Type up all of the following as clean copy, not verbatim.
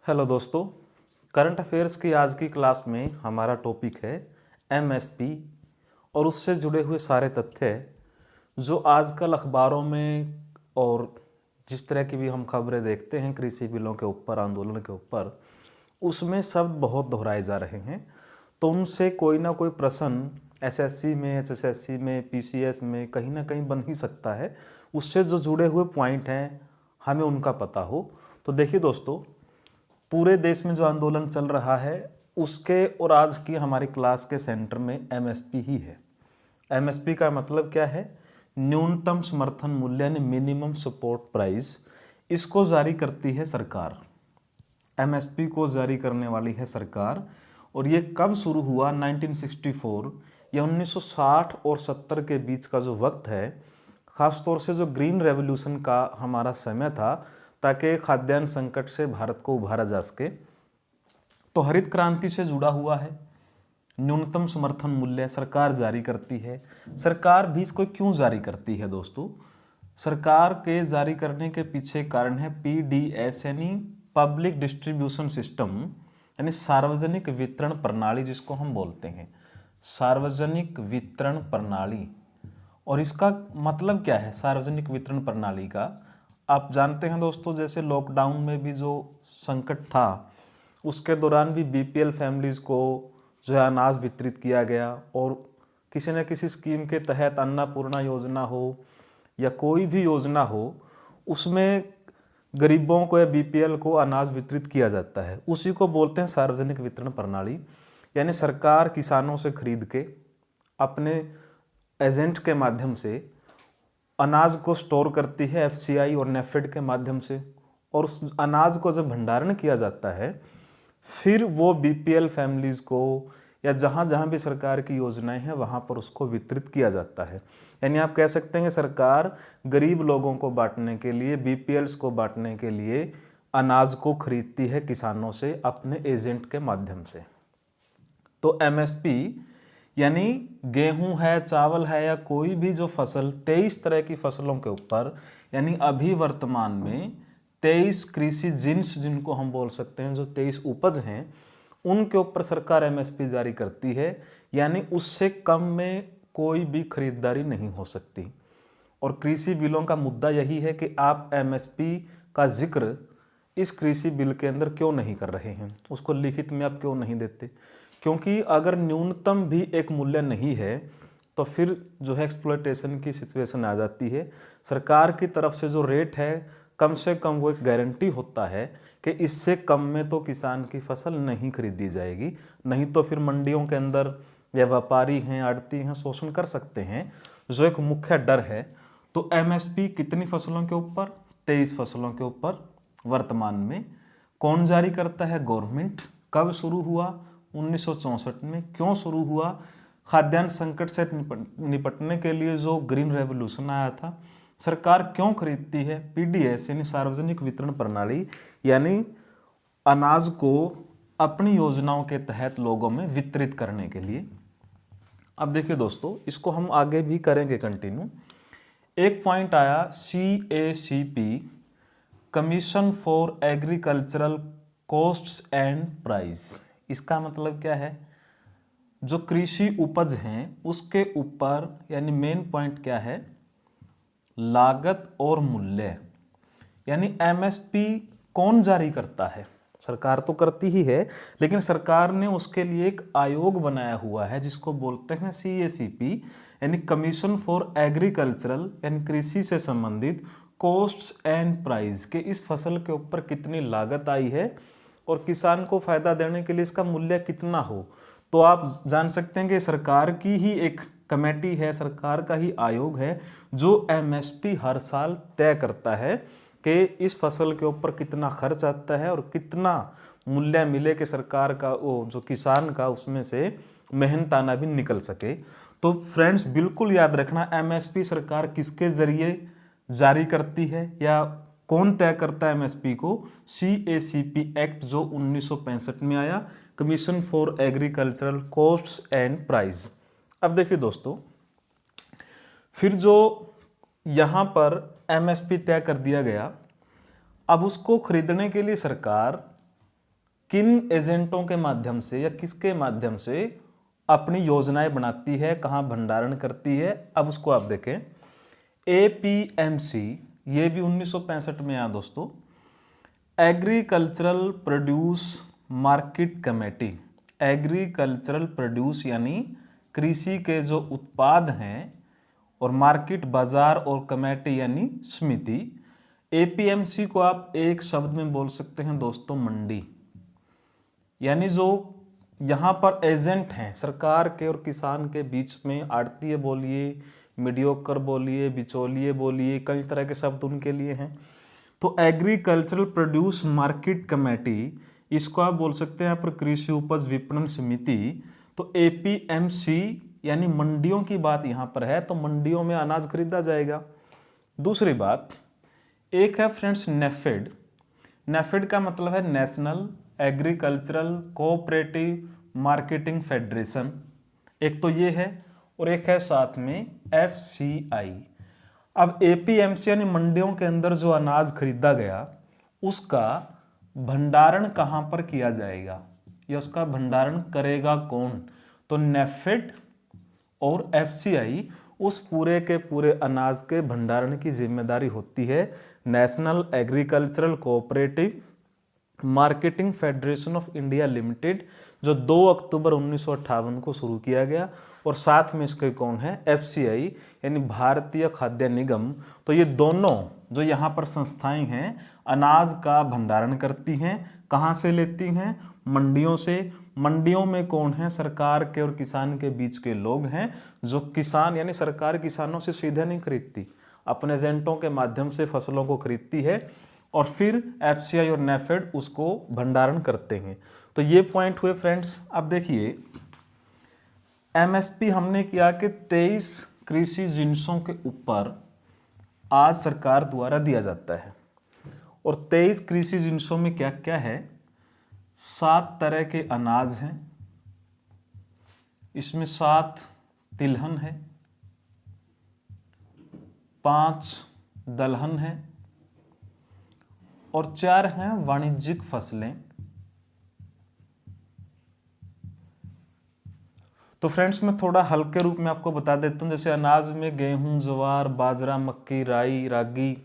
Hello दोस्तों, current affairs की आज की क्लास में हमारा टॉपिक है एमएसपी और उससे जुड़े हुए सारे तथ्य जो आजकल अखबारों में और जिस तरह की भी हम खबरें देखते हैं कृषि बिलों के ऊपर, आंदोलन के ऊपर, उसमें शब्द बहुत दोहराए जा रहे हैं। तो उनसे कोई ना कोई प्रश्न एसएससी में, एचएसएससी में, पीसीएस में कहीं ना कहीं बन ही सकता है। उससे जो जुड़े हुए पॉइंट हैं हमें उनका पता हो। तो देखिए दोस्तों, पूरे देश में जो आंदोलन चल रहा है उसके और आज की हमारी क्लास के सेंटर में एमएसपी ही है। एमएसपी का मतलब क्या है? न्यूनतम समर्थन मूल्य यानी मिनिमम सपोर्ट प्राइस। इसको जारी करती है सरकार। एमएसपी को जारी करने वाली है सरकार। और ये कब शुरू हुआ? 1964 या 1960 और 70 के बीच का जो वक्त है, ख़ासतौर से जो ग्रीन रेवोल्यूशन का हमारा समय था, ताकि खाद्यान्न संकट से भारत को उभारा जा सके। तो हरित क्रांति से जुड़ा हुआ है। न्यूनतम समर्थन मूल्य सरकार जारी करती है। सरकार भी इसको क्यों जारी करती है दोस्तों? सरकार के जारी करने के पीछे कारण है पीडीएस यानी पब्लिक डिस्ट्रीब्यूशन सिस्टम, यानी सार्वजनिक वितरण प्रणाली जिसको हम बोलते हैं, सार्वजनिक वितरण प्रणाली। और इसका मतलब क्या है सार्वजनिक वितरण प्रणाली का? आप जानते हैं दोस्तों, जैसे लॉकडाउन में भी जो संकट था उसके दौरान भी बीपीएल फैमिलीज़ को जो है अनाज वितरित किया गया। और किसी न किसी स्कीम के तहत अन्नपूर्णा योजना हो या कोई भी योजना हो, उसमें गरीबों को या बीपीएल को अनाज वितरित किया जाता है। उसी को बोलते हैं सार्वजनिक वितरण प्रणाली। यानी सरकार किसानों से खरीद के अपने एजेंट के माध्यम से अनाज को स्टोर करती है, एफसीआई और नेफेड के माध्यम से। और उस अनाज को जब भंडारण किया जाता है फिर वो बीपीएल फैमिलीज़ को या जहाँ जहाँ भी सरकार की योजनाएं हैं वहाँ पर उसको वितरित किया जाता है। यानी आप कह सकते हैं कि सरकार गरीब लोगों को बांटने के लिए, बीपीएल्स को बांटने के लिए अनाज को खरीदती है किसानों से अपने एजेंट के माध्यम से। तो एमएसपी यानी गेहूं है, चावल है या कोई भी जो फसल 23 तरह की फसलों के ऊपर, यानी अभी वर्तमान में 23 कृषि जिन्स जिनको हम बोल सकते हैं, जो 23 उपज हैं उनके ऊपर सरकार एमएसपी जारी करती है। यानी उससे कम में कोई भी खरीदारी नहीं हो सकती। और कृषि बिलों का मुद्दा यही है कि आप एमएसपी का जिक्र इस कृषि बिल के अंदर क्यों नहीं कर रहे हैं, उसको लिखित में आप क्यों नहीं देते? क्योंकि अगर न्यूनतम भी एक मूल्य नहीं है तो फिर जो है एक्सप्लॉयटेशन की सिचुएशन आ जाती है। सरकार की तरफ से जो रेट है कम से कम वो एक गारंटी होता है कि इससे कम में तो किसान की फसल नहीं खरीदी जाएगी, नहीं तो फिर मंडियों के अंदर या व्यापारी हैं, आड़ती हैं, शोषण कर सकते हैं, जो एक मुख्य डर है। तो एमएसपी कितनी फसलों के ऊपर? 23 फसलों के ऊपर वर्तमान में। कौन जारी करता है? गवर्नमेंट। कब शुरू हुआ? 1964 में। क्यों शुरू हुआ? खाद्यान्न संकट से निपटने के लिए जो ग्रीन रेवोल्यूशन आया था। सरकार क्यों खरीदती है? पीडीएस यानी सार्वजनिक वितरण प्रणाली, यानी अनाज को अपनी योजनाओं के तहत लोगों में वितरित करने के लिए। अब देखिए दोस्तों, इसको हम आगे भी करेंगे कंटिन्यू। एक पॉइंट आया CACP, commission for agricultural costs and price. इसका मतलब क्या है? जो कृषि उपज हैं उसके ऊपर, यानी मेन पॉइंट क्या है? लागत और मूल्य। यानी एमएसपी कौन जारी करता है? सरकार तो करती ही है, लेकिन सरकार ने उसके लिए एक आयोग बनाया हुआ है जिसको बोलते हैं CACP, यानी कमीशन फॉर एग्रीकल्चरल, यानी कृषि से संबंधित कॉस्ट्स एंड प्राइस, के इस फसल के ऊपर कितनी लागत आई है और किसान को फायदा देने के लिए इसका मूल्य कितना हो। तो आप जान सकते हैं कि सरकार की ही एक कमेटी है, सरकार का ही आयोग है जो एमएसपी हर साल तय करता है कि इस फसल के ऊपर कितना खर्च आता है और कितना मूल्य मिले कि सरकार का, वो जो किसान का, उसमें से मेहनताना भी निकल सके। तो फ्रेंड्स बिल्कुल याद रखना, एमएसपी सरकार किसके जरिए जारी करती है या कौन तय करता है एमएसपी को? CACP एक्ट जो 1965 में आया, commission for agricultural costs and price. अब देखिए दोस्तों, फिर जो यहाँ पर एमएसपी तय कर दिया गया, अब उसको खरीदने के लिए सरकार किन एजेंटों के माध्यम से या किसके माध्यम से अपनी योजनाएं बनाती है, कहाँ भंडारण करती है। अब उसको आप देखें, एपीएमसी, ये भी 1965 में आया दोस्तों, agricultural produce market committee. Agricultural produce यानी कृषि के जो उत्पाद हैं, और मार्केट बाजार, और कमेटी यानी समिति। एपीएमसी को आप एक शब्द में बोल सकते हैं दोस्तों, मंडी। यानी जो यहाँ पर एजेंट हैं सरकार के और किसान के बीच में, आड़तीय बोलिए, मीडियोकर बोलिए, बिचौलिए बोलिए, कई तरह के शब्द उनके लिए हैं। तो एग्रीकल्चरल प्रोड्यूस मार्केट कमेटी, इसको आप बोल सकते हैं यहाँ पर कृषि उपज विपणन समिति। तो एपीएमसी यानी मंडियों की बात यहाँ पर है, तो मंडियों में अनाज खरीदा जाएगा। दूसरी बात, एक है फ्रेंड्स नेफेड। नेफेड का मतलब है national agricultural cooperative marketing federation, एक तो ये है, और एक है साथ में एफसीआई। अब एपीएमसी यानी मंडियों के अंदर जो अनाज खरीदा गया, उसका भंडारण कहाँ पर किया जाएगा, या उसका भंडारण करेगा कौन? तो नेफेड और एफसीआई उस पूरे के पूरे अनाज के भंडारण की जिम्मेदारी होती है national agricultural cooperative marketing federation of India limited, जो 2 अक्टूबर 1958 को शुरू किया गया। और साथ में इसके कौन है? एफसीआई यानी भारतीय खाद्य निगम। तो ये दोनों जो यहाँ पर संस्थाएं हैं, अनाज का भंडारण करती हैं। कहाँ से लेती हैं? मंडियों से। मंडियों में कौन है? सरकार के और किसान के बीच के लोग हैं। जो किसान यानी सरकार किसानों से सीधे नहीं खरीदती, अपने एजेंटों के माध्यम से फसलों को खरीदती है, और फिर एफसीआई और नेफेड उसको भंडारण करते हैं। तो ये पॉइंट हुए फ्रेंड्स। अब देखिए, एमएसपी हमने किया कि 23 कृषि जिन्सों के ऊपर आज सरकार द्वारा दिया जाता है, और 23 कृषि जिन्सों में क्या क्या है? 7 तरह के अनाज हैं, इसमें 7 तिलहन है, 5 दलहन है, और 4 हैं वाणिज्यिक फसलें। तो फ्रेंड्स मैं थोड़ा हल्के रूप में आपको बता देता हूँ। जैसे अनाज में गेहूं, ज्वार, बाजरा, मक्की, राई, रागी,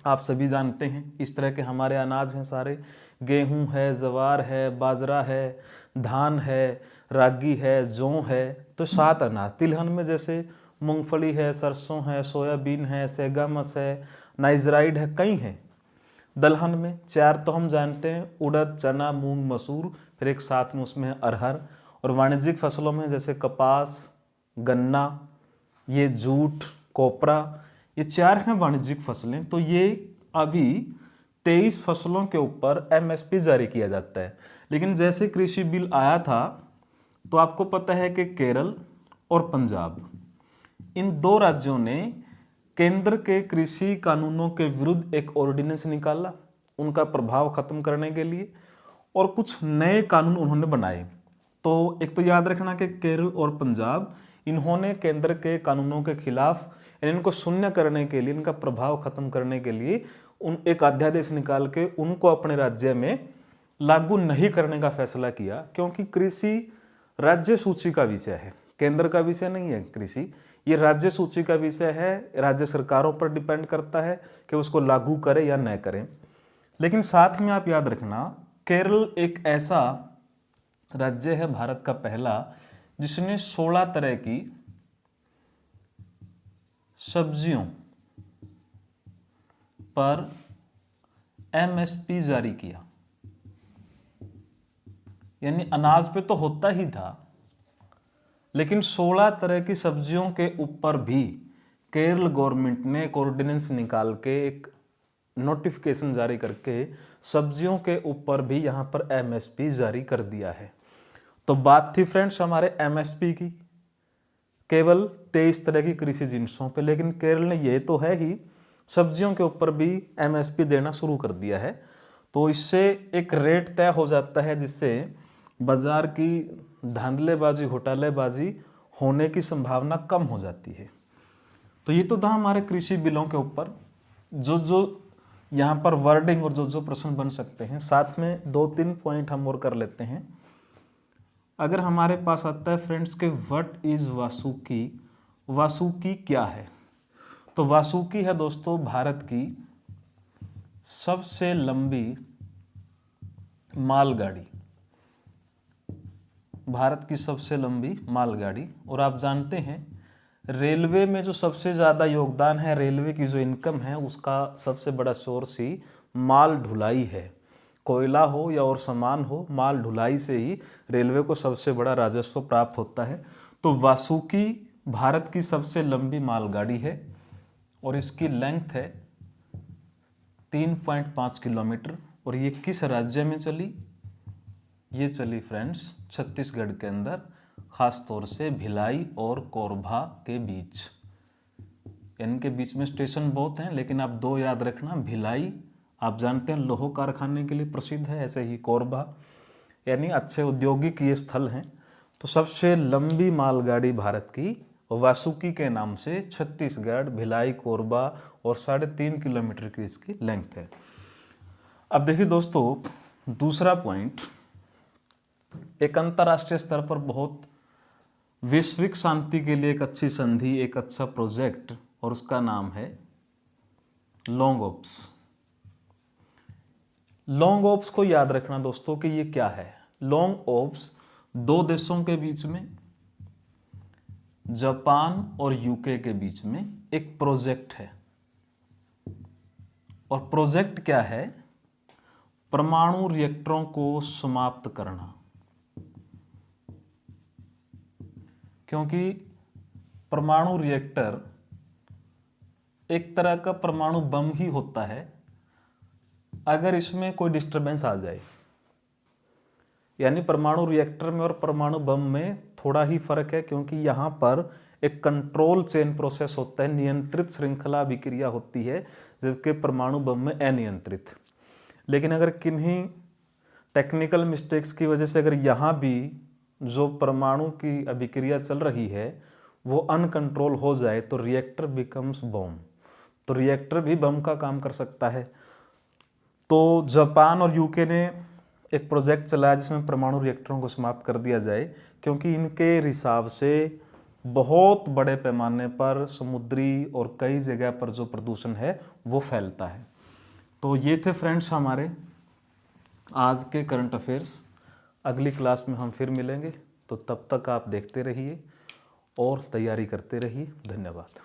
आप सभी जानते हैं इस तरह के हमारे अनाज हैं सारे। गेहूं है, ज्वार है, बाजरा है, धान है, रागी है, जौ है। तो 7 अनाज। तिलहन में जैसे मूंगफली है, सरसों है, सोयाबीन है, सेगामस है, नाइजराइड है, कई हैं। दलहन में 4 तो हम जानते हैं, उड़द, चना, मूंग, मसूर, फिर एक साथ में उसमें है अरहर। और वाणिज्यिक फसलों में जैसे कपास, गन्ना, ये जूट, कोपरा, ये 4 हैं वाणिज्यिक फसलें। तो ये अभी 23 फसलों के ऊपर एमएसपी जारी किया जाता है। लेकिन जैसे कृषि बिल आया था, तो आपको पता है कि केरल और पंजाब, इन 2 राज्यों ने केंद्र के कृषि कानूनों के विरुद्ध एक ऑर्डिनेंस निकाला उनका प्रभाव खत्म करने के लिए, और कुछ नए कानून उन्होंने बनाए। तो एक तो याद रखना कि केरल और पंजाब, इन्होंने केंद्र के कानूनों के खिलाफ, इनको शून्य करने के लिए, इनका प्रभाव खत्म करने के लिए एक अध्यादेश निकाल के उनको अपने राज्य में लागू नहीं करने का फैसला किया। क्योंकि कृषि राज्य सूची का विषय है, केंद्र का विषय नहीं है कृषि, ये राज्य सूची का विषय है। राज्य सरकारों पर डिपेंड करता है कि उसको लागू करें या न करें। लेकिन साथ में आप याद रखना, केरल एक ऐसा राज्य है, भारत का पहला, जिसने 16 तरह की सब्जियों पर एमएसपी जारी किया। यानी अनाज पे तो होता ही था, लेकिन 16 तरह की सब्जियों के ऊपर भी केरल गवर्नमेंट ने एक ऑर्डिनेंस निकाल के, एक नोटिफिकेशन जारी करके सब्जियों के ऊपर भी यहाँ पर एमएसपी जारी कर दिया है। तो बात थी फ्रेंड्स हमारे एमएसपी की केवल 23 तरह की कृषि जिन्सों पे, लेकिन केरल ने ये तो है ही सब्जियों के ऊपर भी एमएसपी देना शुरू कर दिया है। तो इससे एक रेट तय हो जाता है, जिससे बाजार की धांधलेबाजी, घोटालेबाजी होने की संभावना कम हो जाती है। तो ये तो था हमारे कृषि बिलों के ऊपर। जो यहाँ पर वर्डिंग और जो जो प्रश्न बन सकते हैं, साथ में 2-3 पॉइंट हम और कर लेते हैं। अगर हमारे पास आता है फ्रेंड्स के व्हाट इज वासुकी, वासुकी क्या है, तो वासुकी है दोस्तों भारत की सबसे लंबी मालगाड़ी, भारत की सबसे लंबी मालगाड़ी। और आप जानते हैं रेलवे में जो सबसे ज़्यादा योगदान है, रेलवे की जो इनकम है उसका सबसे बड़ा सोर्स ही माल ढुलाई है। कोयला हो या और सामान हो, माल ढुलाई से ही रेलवे को सबसे बड़ा राजस्व प्राप्त होता है। तो वासुकी भारत की सबसे लंबी मालगाड़ी है और इसकी लेंथ है 3.5 किलोमीटर। और ये किस राज्य में चली? ये चली फ्रेंड्स छत्तीसगढ़ के अंदर, खास तौर से भिलाई और कोरबा के बीच। इनके बीच में स्टेशन बहुत हैं, लेकिन आप 2 याद रखना, भिलाई आप जानते हैं लोह कारखाने के लिए प्रसिद्ध है, ऐसे ही कोरबा यानी अच्छे औद्योगिक ये स्थल हैं। तो सबसे लंबी मालगाड़ी भारत की वासुकी के नाम से छत्तीसगढ़, भिलाई, कोरबा और 3.5 किलोमीटर की इसकी लेंथ है। अब देखिए दोस्तों दूसरा पॉइंट, एक अंतर्राष्ट्रीय स्तर पर बहुत वैश्विक शांति के लिए एक अच्छी संधि, एक अच्छा प्रोजेक्ट, और उसका नाम है लॉन्ग ऑप्स। लॉन्ग ऑप्स को याद रखना दोस्तों कि ये क्या है। लॉन्ग ऑप्स 2 देशों के बीच में, जापान और यूके के बीच में एक प्रोजेक्ट है। और प्रोजेक्ट क्या है? परमाणु रिएक्टरों को समाप्त करना। क्योंकि परमाणु रिएक्टर एक तरह का परमाणु बम ही होता है अगर इसमें कोई डिस्टरबेंस आ जाए। यानी परमाणु रिएक्टर में और परमाणु बम में थोड़ा ही फर्क है, क्योंकि यहाँ पर एक कंट्रोल चेन प्रोसेस होता है, नियंत्रित श्रृंखला अभिक्रिया होती है, जबकि परमाणु बम में अनियंत्रित। लेकिन अगर किन्हीं टेक्निकल मिस्टेक्स की वजह से अगर यहाँ भी जो परमाणु की अभिक्रिया चल रही है वो अनकंट्रोल हो जाए तो रिएक्टर बिकम्स बम, तो रिएक्टर भी बम का काम कर सकता है। तो जापान और यूके ने एक प्रोजेक्ट चलाया जिसमें परमाणु रिएक्टरों को समाप्त कर दिया जाए, क्योंकि इनके हिसाब से बहुत बड़े पैमाने पर समुद्री और कई जगह पर जो प्रदूषण है वो फैलता है। तो ये थे फ्रेंड्स हमारे आज के करंट अफेयर्स। अगली क्लास में हम फिर मिलेंगे, तो तब तक आप देखते रहिए और तैयारी करते रहिए। धन्यवाद।